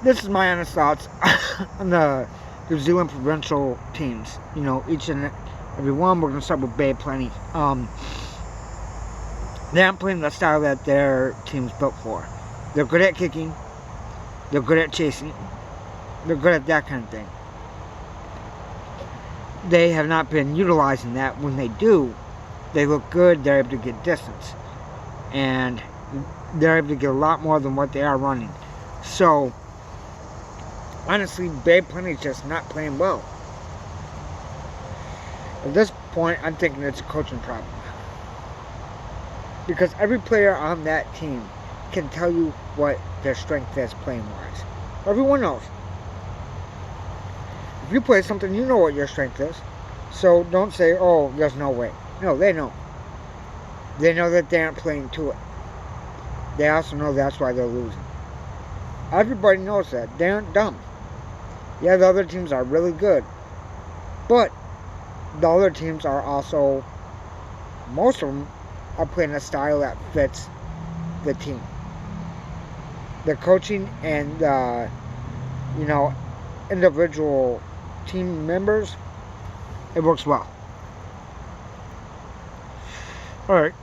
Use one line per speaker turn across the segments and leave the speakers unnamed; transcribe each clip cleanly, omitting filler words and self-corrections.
this is my honest thoughts on the New Zealand provincial teams. You know, each and every one. We're going to start with Bay Plenty. They aren't playing the style that their team's built for. They're good at kicking. They're good at chasing. They're good at that kind of thing. They have not been utilizing that. When they do, they look good. They're able to get distance. And they're able to get a lot more than what they are running. So, honestly, Bay Plenty is just not playing well. At this point, I'm thinking it's a coaching problem. Because every player on that team can tell you what their strength is playing-wise. Everyone knows. If you play something, you know what your strength is. So don't say, oh, there's no way. No, they know. They know that they aren't playing to it. They also know that's why they're losing. Everybody knows that. They aren't dumb. Yeah, the other teams are really good. But the other teams are also, most of them are playing a style that fits the team. The coaching and, individual team members, it works well. Alright.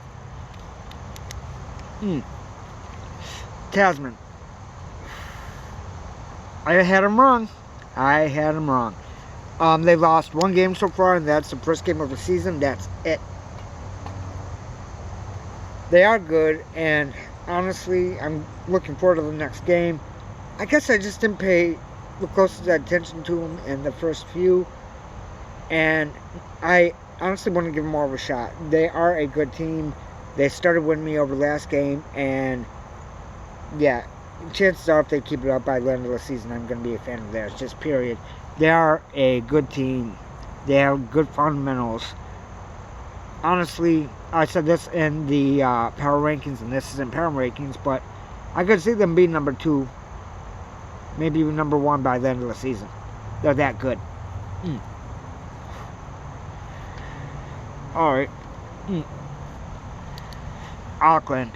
Tasman. I had them wrong. They've lost one game so far, and that's the first game of the season. That's it. They are good, and honestly, I'm looking forward to the next game. I guess I just didn't pay the closest attention to them in the first few, and I honestly want to give them more of a shot. They are a good team. They started winning me over last game, and yeah, chances are if they keep it up by the end of the season, I'm going to be a fan of theirs, just period. They are a good team. They have good fundamentals. Honestly, I said this in the power rankings, and this isn't power rankings, but I could see them being number 2, maybe even number 1 by the end of the season. They're that good. Alright. Auckland.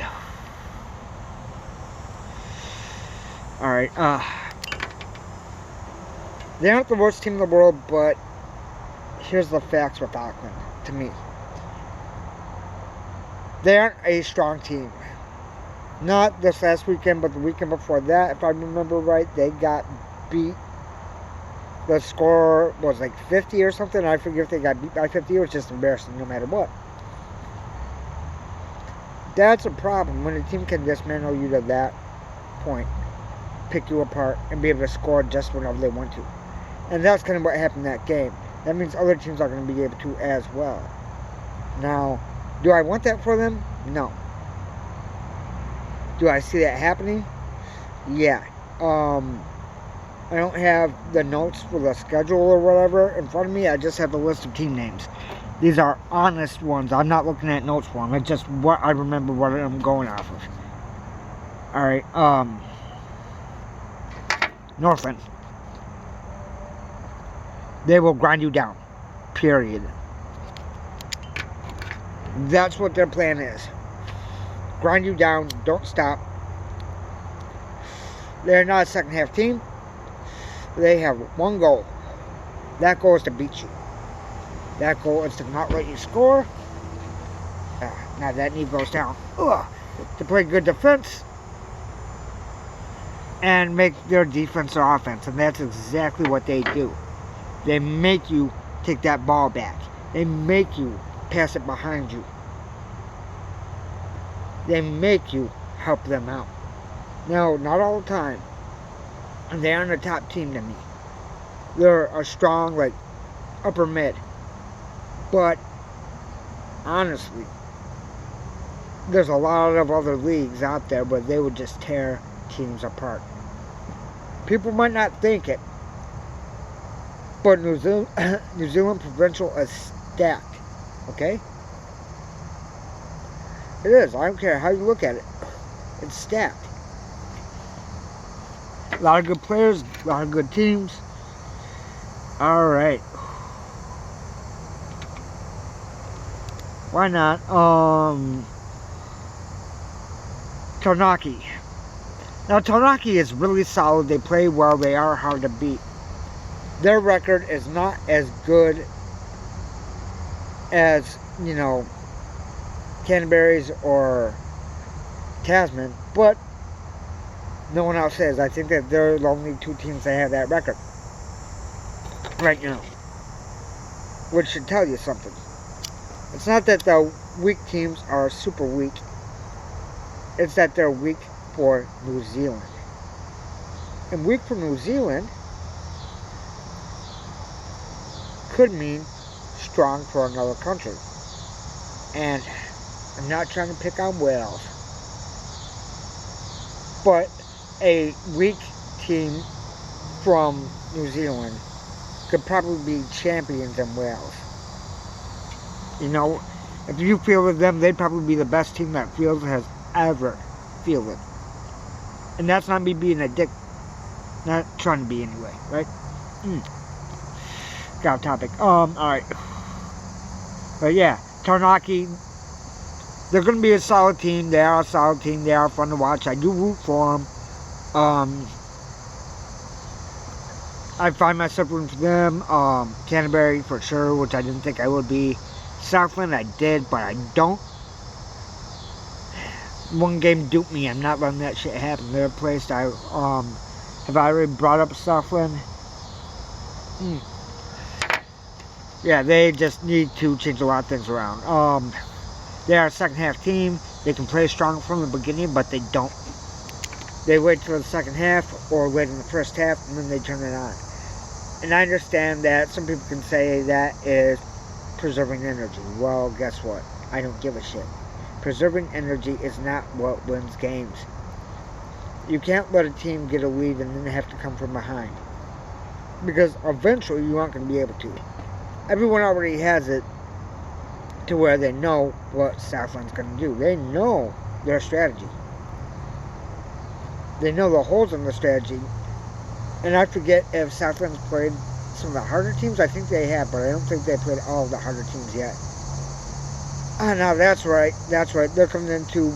Alright, they aren't the worst team in the world, but here's the facts with Auckland, to me. They aren't a strong team. Not this last weekend, but the weekend before that, if I remember right, they got beat. The score was like 50 or something. I forget if they got beat by 50. It was just embarrassing no matter what. That's a problem when a team can dismantle you to that point, pick you apart, and be able to score just whenever they want to. And that's kind of what happened in that game. That means other teams are going to be able to as well. Now, do I want that for them? No. Do I see that happening? Yeah. I don't have the notes for the schedule or whatever in front of me. I just have a list of team names. These are honest ones. I'm not looking at notes for them. It's just what I remember, what I'm going off of. Alright, Northland. They will grind you down. Period. That's what their plan is. Grind you down. Don't stop. They're not a second half team. They have one goal. That goal is to beat you. That goal is to not let you score. Now that knee goes down. To play good defense. And make their defense their offense. And that's exactly what they do. They make you take that ball back. They make you pass it behind you. They make you help them out. No, not all the time. And they aren't a top team to me. They're a strong, like, upper mid. But, honestly, there's a lot of other leagues out there where they would just tear teams apart. People might not think it, but New Zealand provincial is stacked. Okay? It is. I don't care how you look at it. It's stacked. A lot of good players, a lot of good teams. Alright. Why not? Taranaki. Now, Taranaki is really solid. They play well. They are hard to beat. Their record is not as good as, Canterbury's or Tasman, but no one else is. I think that they're the only two teams that have that record right now, which should tell you something. It's not that the weak teams are super weak. It's that they're weak for New Zealand. And weak for New Zealand could mean strong for another country. And I'm not trying to pick on Wales, but a weak team from New Zealand could probably be champions in Wales. If you fielded them, they'd probably be the best team that Fields has ever fielded. And that's not me being a dick. Not trying to be anyway, right? Got off topic. Alright. But yeah, Taranaki, they're going to be a solid team. They are a solid team. They are fun to watch. I do root for them. I find myself rooting for them. Canterbury for sure, which I didn't think I would be. Southland I did, but I don't. One game duped me. I'm not letting that shit happen. They're a place have I already brought up Southland? Yeah, they just need to change a lot of things around. They are a second half team. They can play strong from the beginning, but they don't. They wait till the second half or late in the first half, and then they turn it on. And I understand that some people can say that is preserving energy. Well, guess what? I don't give a shit. Preserving energy is not what wins games. You can't let a team get a lead and then have to come from behind. Because eventually you aren't going to be able to. Everyone already has it to where they know what Southland's going to do. They know their strategy. They know the holes in the strategy. And I forget if Southland's played some of the harder teams. I think they have, but I don't think they played all of the harder teams yet. Now that's right. That's right. They're coming into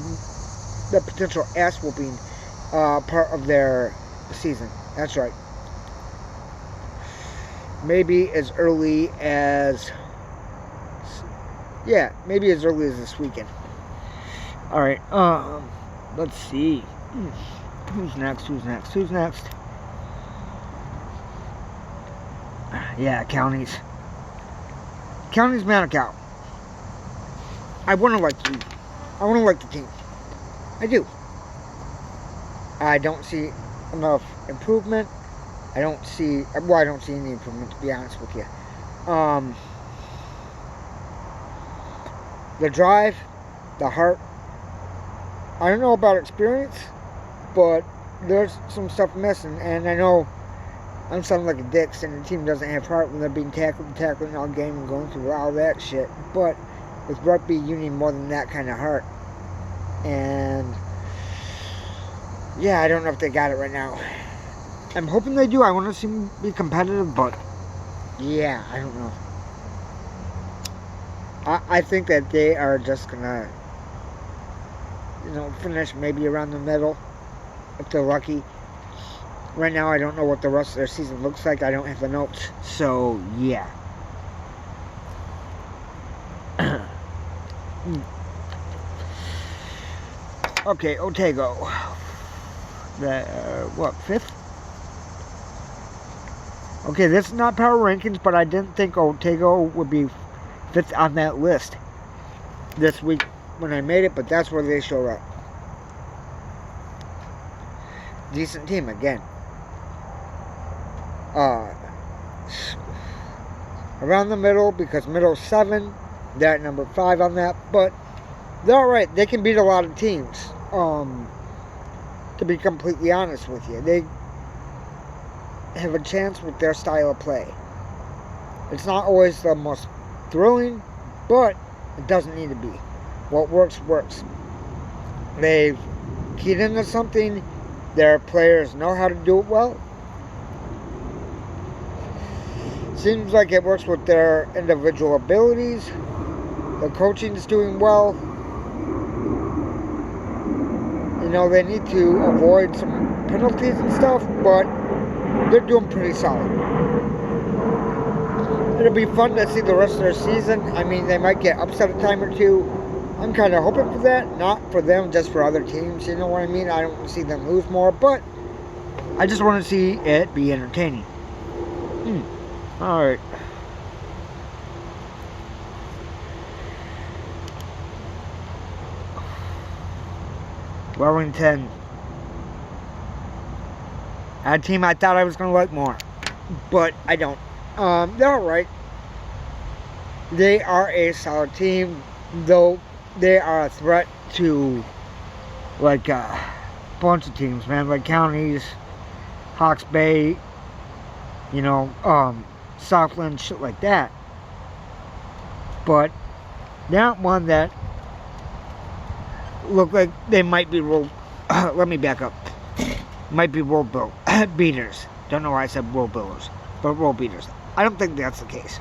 the potential ass-whooping part of their season. That's right. Maybe as early as... Yeah, maybe as early as this weekend. Alright, let's see. Who's next? Yeah, counties. Counties Manukau. I want to like you. I want to like the team. I do. I don't see enough improvement. I don't see any improvement, to be honest with you. The drive, the heart. I don't know about experience, but there's some stuff missing, and I know I'm sounding like a dick saying the team doesn't have heart when they're being tackling all game and going through all that shit, but with rugby, you need more than that kind of heart. And yeah, I don't know if they got it right now. I'm hoping they do. I want to see them be competitive, but yeah, I don't know. I think that they are just gonna, finish maybe around the middle if they're lucky. Right now, I don't know what the rest of their season looks like. I don't have the notes, so yeah. Okay, Otago. Fifth? Okay, this is not power rankings, but I didn't think Otago would be fifth on that list this week when I made it, but that's where they show up. Decent team again. Around the middle, because middle's 7, they're at number 5 on that, but they're alright. They can beat a lot of teams. To be completely honest with you, they have a chance with their style of play. It's not always the most thrilling, but it doesn't need to be. What works, works. They've keyed into something. Their players know how to do it well. Seems like it works with their individual abilities. The coaching is doing well. know they need to avoid some penalties and stuff, but they're doing pretty solid. It'll be fun to see the rest of their season. I mean, they might get upset a time or two. I'm kind of hoping for that. Not for them, just for other teams. You know what I mean? I don't see them lose more, but I just want to see it be entertaining. Alright. Wellington. A team I thought I was going to like more, but I don't. They're alright. They are a solid team, though they are a threat to like a bunch of teams, man, like Counties, Hawke's Bay, you know, Southland, shit like that. But they're not one that look like they might be world. Let me back up. Might be world beaters. Don't know why I said world builders, but world beaters. I don't think that's the case.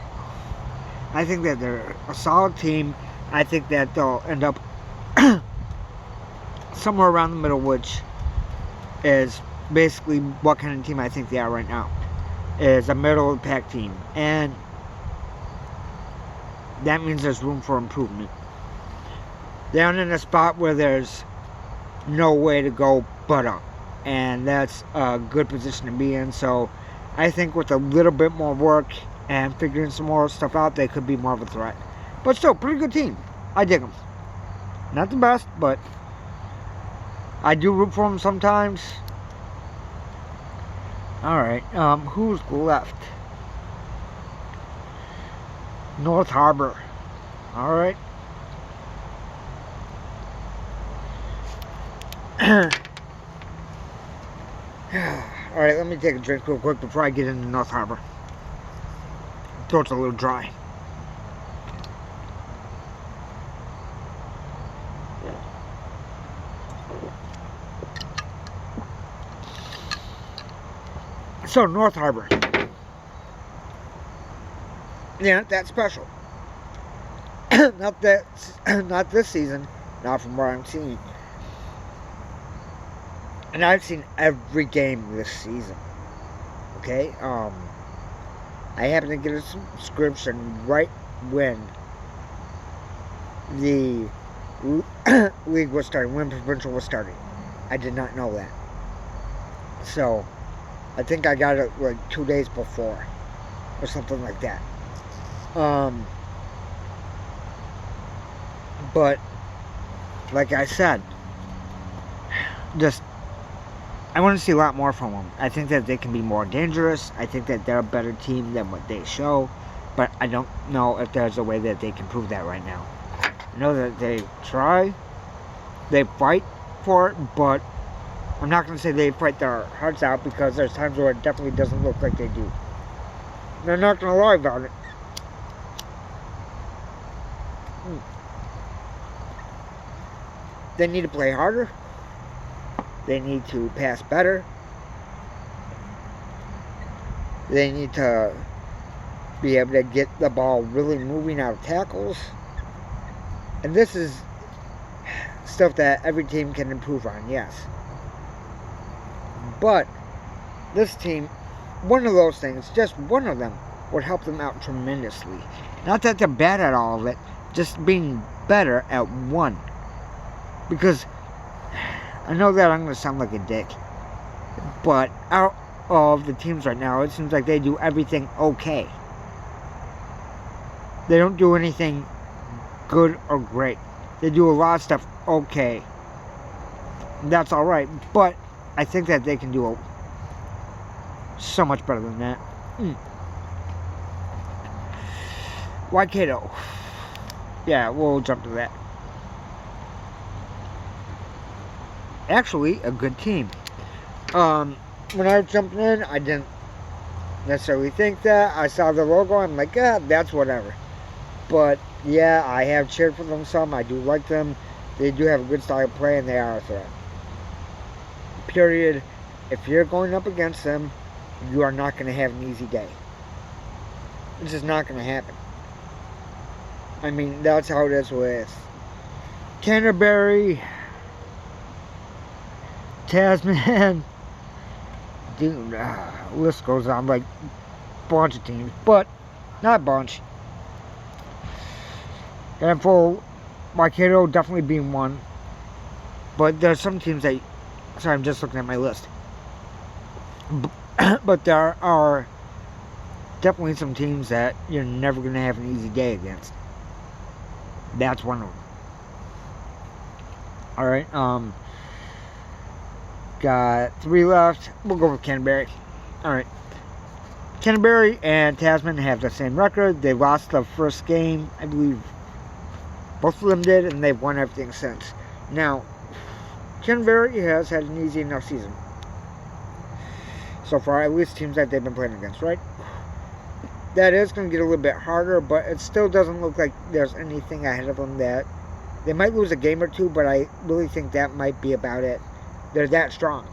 I think that they're a solid team. I think that they'll end up somewhere around the middle, which is basically what kind of team I think they are right now. Is a middle of the pack team, and that means there's room for improvement. They're in a spot where there's no way to go but up, and that's a good position to be in. So I think with a little bit more work and figuring some more stuff out, they could be more of a threat. But still, pretty good team. I dig them. Not the best, but I do root for them sometimes. Alright, who's left? North Harbor. Alright. Alright, let me take a drink real quick before I get into North Harbor. Throat's a little dry. So, North Harbor. Yeah, that's special. Not this season. Not from what I'm seeing. And I've seen every game this season. Okay? I happened to get a subscription right when the league was starting, when provincial was starting. I did not know that. So, I think I got it like 2 days before, or something like that. But, like I said, I want to see a lot more from them. I think that they can be more dangerous. I think that they're a better team than what they show. But I don't know if there's a way that they can prove that right now. I know that they try. They fight for it. But I'm not going to say they fight their hearts out, because there's times where it definitely doesn't look like they do. And I'm not going to lie about it. They need to play harder. They need to pass better. They need to be able to get the ball really moving out of tackles. And this is stuff that every team can improve on, yes. But this team, one of those things, just one of them, would help them out tremendously. Not that they're bad at all of it, just being better at one. Because I know that I'm going to sound like a dick, but out of the teams right now, it seems like they do everything okay. They don't do anything good or great. They do a lot of stuff okay. That's alright, but I think that they can do so much better than that. Waikato. Yeah, we'll jump to that. Actually, a good team. When I was jumping in, I didn't necessarily think that. I saw the logo, I'm like, that's whatever. But, yeah, I have cheered for them some. I do like them. They do have a good style of play, and they are a threat. Period. If you're going up against them, you are not going to have an easy day. It's just not going to happen. I mean, that's how it is with Canterbury, Tasman. Dude, list goes on, like, bunch of teams, but not a bunch. And for Waikato definitely being one, but there's some teams that, sorry, I'm just looking at my list, but there are definitely some teams that you're never going to have an easy day against. That's one of them. Alright, got 3 left. We'll go with Canterbury. Alright. Canterbury and Tasman have the same record. They lost the first game, I believe both of them did, and they've won everything since. Now, Canterbury has had an easy enough season so far, at least teams that they've been playing against, right? That is going to get a little bit harder, but it still doesn't look like there's anything ahead of them. That they might lose a game or two, but I really think that might be about it. They're that strong.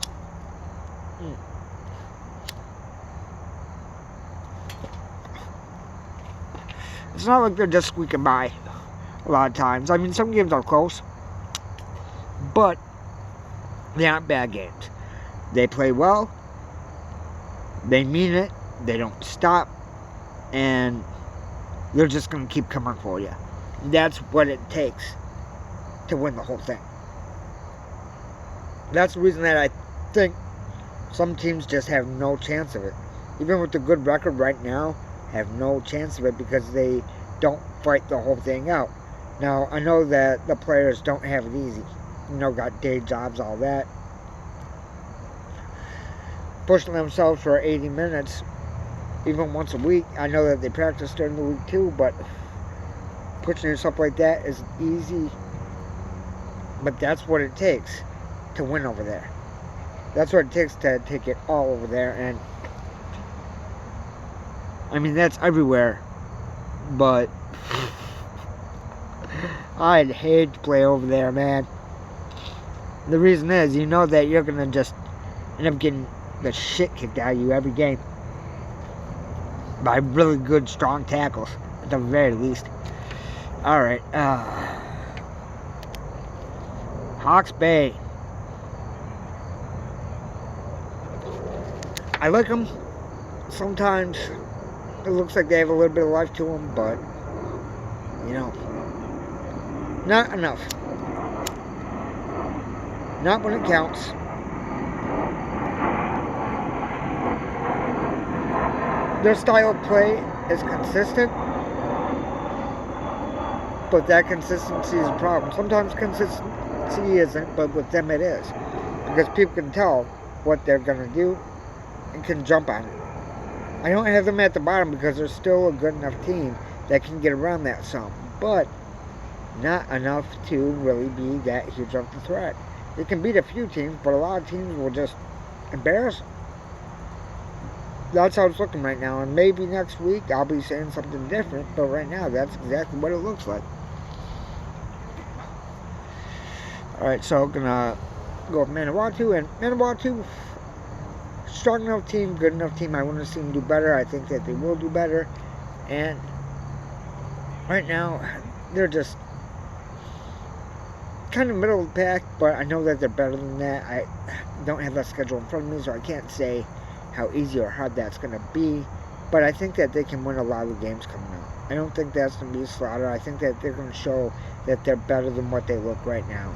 It's not like they're just squeaking by a lot of times. I mean, some games are close, but they aren't bad games. They play well, they mean it, they don't stop, and they're just going to keep coming for you. That's what it takes to win the whole thing. That's the reason that I think some teams just have no chance of it. Even with the good record right now, have no chance of it because they don't fight the whole thing out. Now, I know that the players don't have it easy. You know, got day jobs, all that. Pushing themselves for 80 minutes, even once a week. I know that they practice during the week too, but pushing yourself like that is easy. But that's what it takes to win over there. That's what it takes to take it all over there. And I mean, that's everywhere. But I'd hate to play over there, man. The reason is, you know that you're going to just end up getting the shit kicked out of you every game by really good, strong tackles, at the very least. Alright, Hawke's Bay. I like them. Sometimes it looks like they have a little bit of life to them, but, you know, not enough. Not when it counts. Their style of play is consistent, but that consistency is a problem. Sometimes consistency isn't, but with them it is. Because people can tell what they're going to do and can jump on it. I don't have them at the bottom because they're still a good enough team that can get around that some, but not enough to really be that huge of a threat. They can beat a few teams, but a lot of teams will just embarrass them. That's how it's looking right now, and maybe next week I'll be saying something different, but right now that's exactly what it looks like. Alright, so I'm gonna go with Manawatu, and Manawatu, strong enough team, good enough team. I want to see them do better. I think that they will do better, and right now they're just kind of middle of the pack, but I know that they're better than that. I don't have that schedule in front of me, so I can't say how easy or hard that's going to be, but I think that they can win a lot of the games coming up. I don't think that's going to be a slaughter. I think that they're going to show that they're better than what they look right now,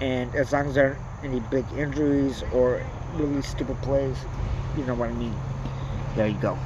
and as long as there aren't any big injuries or really stupid plays, you know what I mean. There you go.